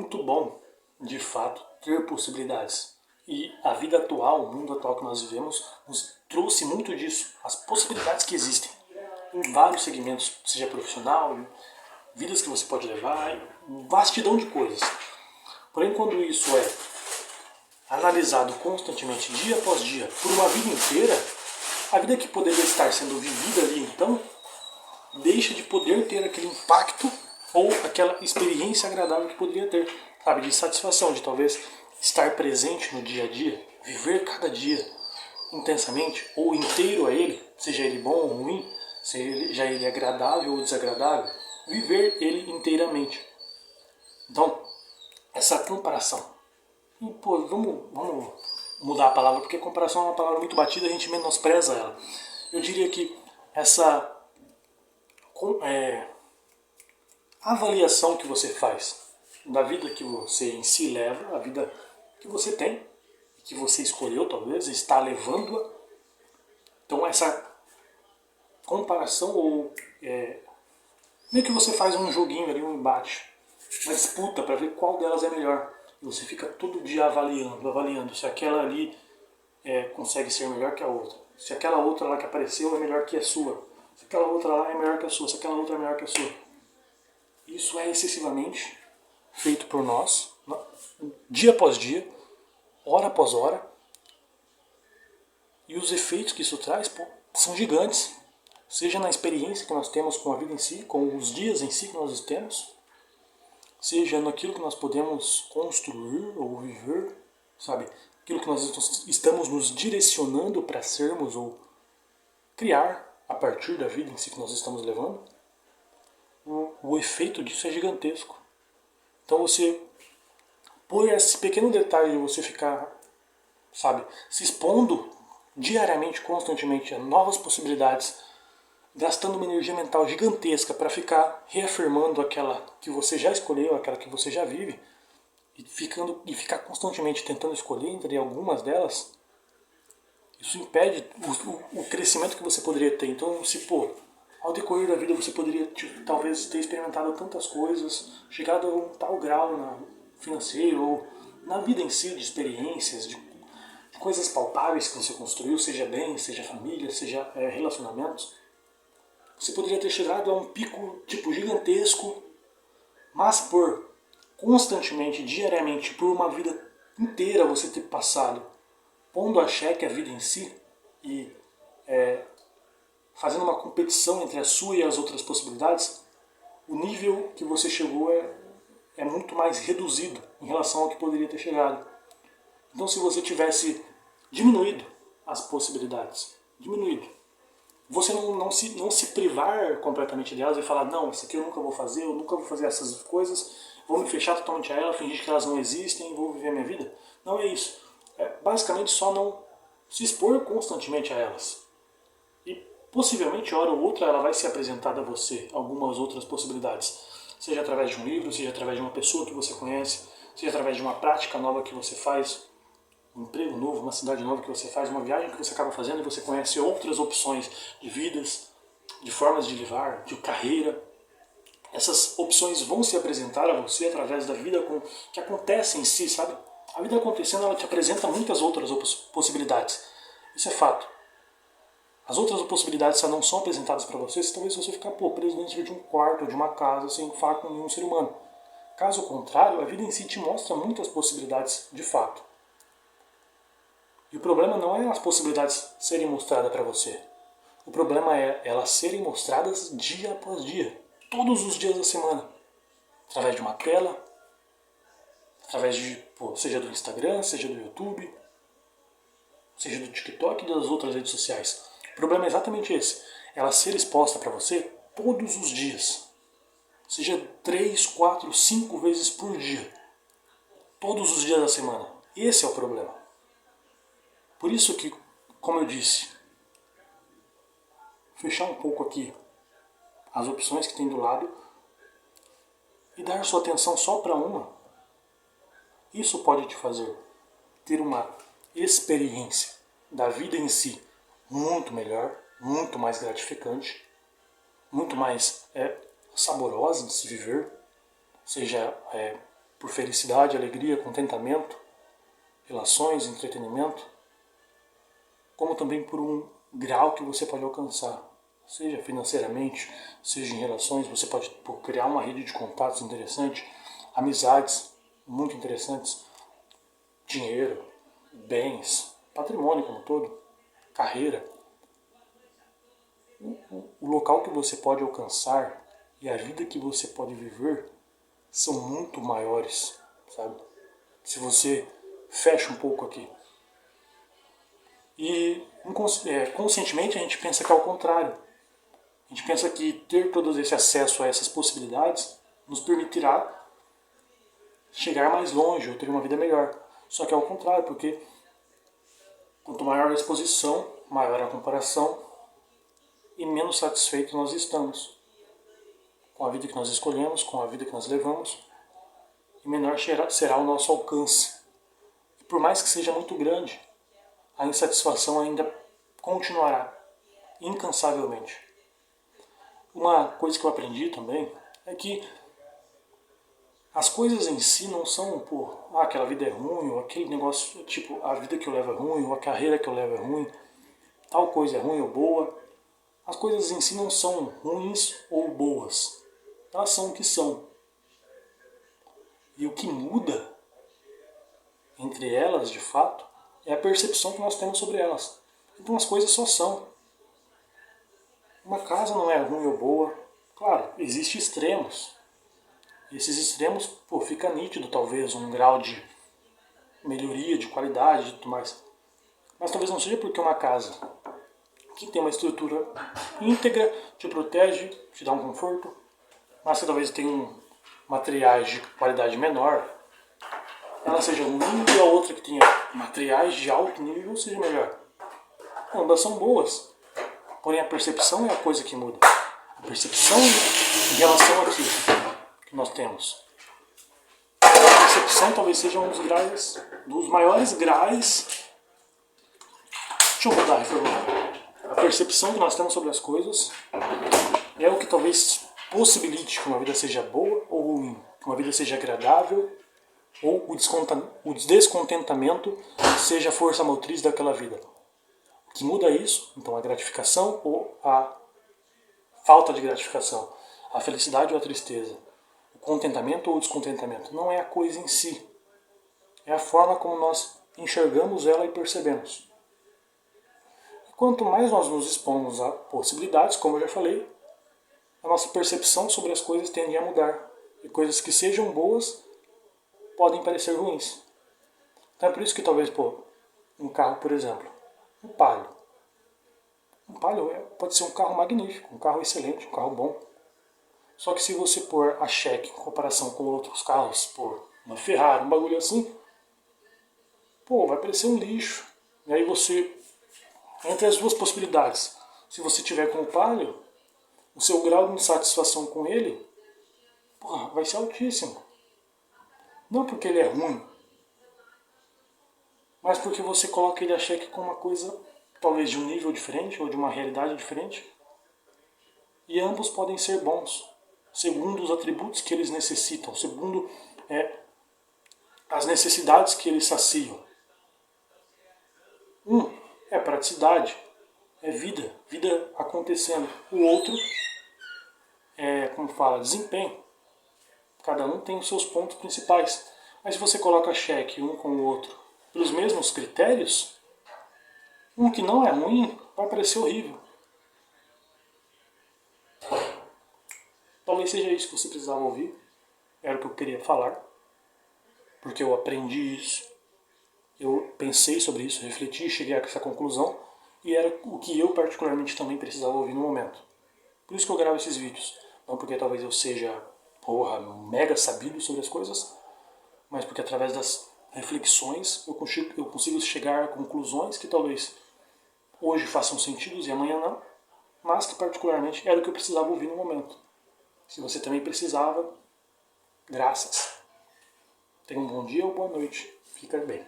muito bom, de fato, ter possibilidades. E a vida atual, o mundo atual que nós vivemos, nos trouxe muito disso, as possibilidades que existem em vários segmentos, seja profissional, vidas que você pode levar, vastidão de coisas. Porém, quando isso é analisado constantemente, dia após dia, por uma vida inteira, a vida que poderia estar sendo vivida ali então, deixa de poder ter aquele impacto ou aquela experiência agradável que poderia ter, sabe, de satisfação, de talvez estar presente no dia a dia, viver cada dia intensamente ou inteiro a ele, seja ele bom ou ruim, seja ele agradável ou desagradável, viver ele inteiramente. Então, essa comparação. E, pô, vamos mudar a palavra, porque comparação é uma palavra muito batida e a gente menospreza ela. Eu diria que essa avaliação que você faz da vida que você em si leva, a vida que você tem, que você escolheu talvez, está levando-a. Então essa comparação ou meio que você faz um joguinho ali, um embate, uma disputa para ver qual delas é melhor. E você fica todo dia avaliando se aquela ali consegue ser melhor que a outra. Se aquela outra lá que apareceu é melhor que a sua. Se aquela outra lá é melhor que a sua. Se aquela outra é melhor que a sua. Isso é excessivamente feito por nós, dia após dia, hora após hora. E os efeitos que isso traz, pô, são gigantes. Seja na experiência que nós temos com a vida em si, com os dias em si que nós temos, seja naquilo que nós podemos construir ou viver, sabe? Aquilo que nós estamos nos direcionando para sermos ou criar a partir da vida em si que nós estamos levando. O efeito disso é gigantesco. Então você, por esse pequeno detalhe de você ficar, sabe, se expondo diariamente, constantemente a novas possibilidades, gastando uma energia mental gigantesca para ficar reafirmando aquela que você já escolheu, aquela que você já vive, e ficar constantemente tentando escolher entre algumas delas, isso impede o crescimento que você poderia ter. Então, se pô, ao decorrer da vida você poderia talvez ter experimentado tantas coisas, chegado a um tal grau financeiro ou na vida em si, de experiências, de coisas palpáveis que você construiu, seja bem, seja família, seja relacionamentos. Você poderia ter chegado a um pico tipo gigantesco, mas por constantemente, diariamente, por uma vida inteira você ter passado pondo a xeque a vida em si e fazendo uma competição entre a sua e as outras possibilidades, o nível que você chegou é muito mais reduzido em relação ao que poderia ter chegado. Então, se você tivesse diminuído as possibilidades, você não se privar completamente delas e falar, não, isso aqui eu nunca vou fazer essas coisas, vou me fechar totalmente a elas, fingir que elas não existem, vou viver a minha vida. Não é isso. É basicamente só não se expor constantemente a elas. E possivelmente, hora ou outra, ela vai ser apresentada a você, algumas outras possibilidades. Seja através de um livro, seja através de uma pessoa que você conhece, seja através de uma prática nova que você faz, um emprego novo, uma cidade nova que você faz, uma viagem que você acaba fazendo e você conhece outras opções de vidas, de formas de levar, de carreira. Essas opções vão se apresentar a você através da vida que acontece em si, sabe? A vida acontecendo, ela te apresenta muitas outras possibilidades. Isso é fato. As outras possibilidades só não são apresentadas para você se talvez você ficar preso dentro de um quarto, de uma casa, sem falar com nenhum ser humano. Caso contrário, a vida em si te mostra muitas possibilidades de fato. E o problema não é as possibilidades serem mostradas para você. O problema é elas serem mostradas dia após dia, todos os dias da semana. Através de uma tela, através seja do Instagram, seja do YouTube, seja do TikTok e das outras redes sociais. O problema é exatamente esse. Ela ser exposta para você todos os dias. Seja 3, 4, 5 vezes por dia. Todos os dias da semana. Esse é o problema. Por isso que, como eu disse, fechar um pouco aqui as opções que tem do lado e dar sua atenção só para uma, isso pode te fazer ter uma experiência da vida em si muito melhor, muito mais gratificante, muito mais saborosa de se viver, seja por felicidade, alegria, contentamento, relações, entretenimento, como também por um grau que você pode alcançar, seja financeiramente, seja em relações. Você pode criar uma rede de contatos interessante, amizades muito interessantes, dinheiro, bens, patrimônio como um todo, carreira. O local que você pode alcançar e a vida que você pode viver são muito maiores, sabe? Se você fecha um pouco aqui. E conscientemente a gente pensa que é o contrário. A gente pensa que ter todo esse acesso a essas possibilidades nos permitirá chegar mais longe ou ter uma vida melhor. Só que é o contrário, porque quanto maior a exposição, maior a comparação e menos satisfeitos nós estamos com a vida que nós escolhemos, com a vida que nós levamos, e menor será o nosso alcance. E por mais que seja muito grande, a insatisfação ainda continuará, incansavelmente. Uma coisa que eu aprendi também é que as coisas em si não são, aquela vida é ruim, ou aquele negócio, tipo, a vida que eu levo é ruim, ou a carreira que eu levo é ruim, tal coisa é ruim ou boa. As coisas em si não são ruins ou boas. Elas são o que são. E o que muda entre elas, de fato, é a percepção que nós temos sobre elas. Então as coisas só são. Uma casa não é ruim ou boa. Claro, existem extremos. E esses extremos, fica nítido talvez um grau de melhoria, de qualidade e tudo mais. Mas talvez não seja porque uma casa que tem uma estrutura íntegra te protege, te dá um conforto, mas que talvez tenha materiais de qualidade menor, ela seja ruim, e a outra que tenha materiais de alto nível seja melhor. Ambas são boas, porém a percepção é a coisa que muda. A percepção em relação àquilo que nós temos. A percepção talvez seja um dos maiores graus. Deixa eu mudar, reformular. A percepção que nós temos sobre as coisas é o que talvez possibilite que uma vida seja boa ou ruim, que uma vida seja agradável, ou o descontentamento seja a força motriz daquela vida. O que muda isso, então, a gratificação ou a falta de gratificação, a felicidade ou a tristeza, o contentamento ou o descontentamento, não é a coisa em si, é a forma como nós enxergamos ela e percebemos. E quanto mais nós nos expomos a possibilidades, como eu já falei, a nossa percepção sobre as coisas tende a mudar, e coisas que sejam boas podem parecer ruins. Então é por isso que talvez, um carro, por exemplo, um Palio. Um Palio pode ser um carro magnífico, um carro excelente, um carro bom. Só que se você pôr a xeque em comparação com outros carros, uma Ferrari, um bagulho assim, vai parecer um lixo. E aí você, entre as duas possibilidades, se você tiver com o Palio, o seu grau de insatisfação com ele, vai ser altíssimo. Não porque ele é ruim, mas porque você coloca ele a xeque com uma coisa, talvez de um nível diferente, ou de uma realidade diferente. E ambos podem ser bons, segundo os atributos que eles necessitam, segundo as necessidades que eles saciam. Um é praticidade, é vida acontecendo. O outro é, desempenho. Cada um tem os seus pontos principais. Mas se você coloca xeque um com o outro pelos mesmos critérios, um que não é ruim vai parecer horrível. Talvez seja isso que você precisava ouvir. Era o que eu queria falar. Porque eu aprendi isso. Eu pensei sobre isso, refleti, cheguei a essa conclusão. E era o que eu particularmente também precisava ouvir no momento. Por isso que eu gravo esses vídeos. Não porque talvez eu seja mega sabido sobre as coisas, mas porque através das reflexões eu consigo chegar a conclusões que talvez hoje façam sentido e amanhã não, mas que particularmente era o que eu precisava ouvir no momento. Se você também precisava, graças. Tenha um bom dia ou boa noite. Fica bem.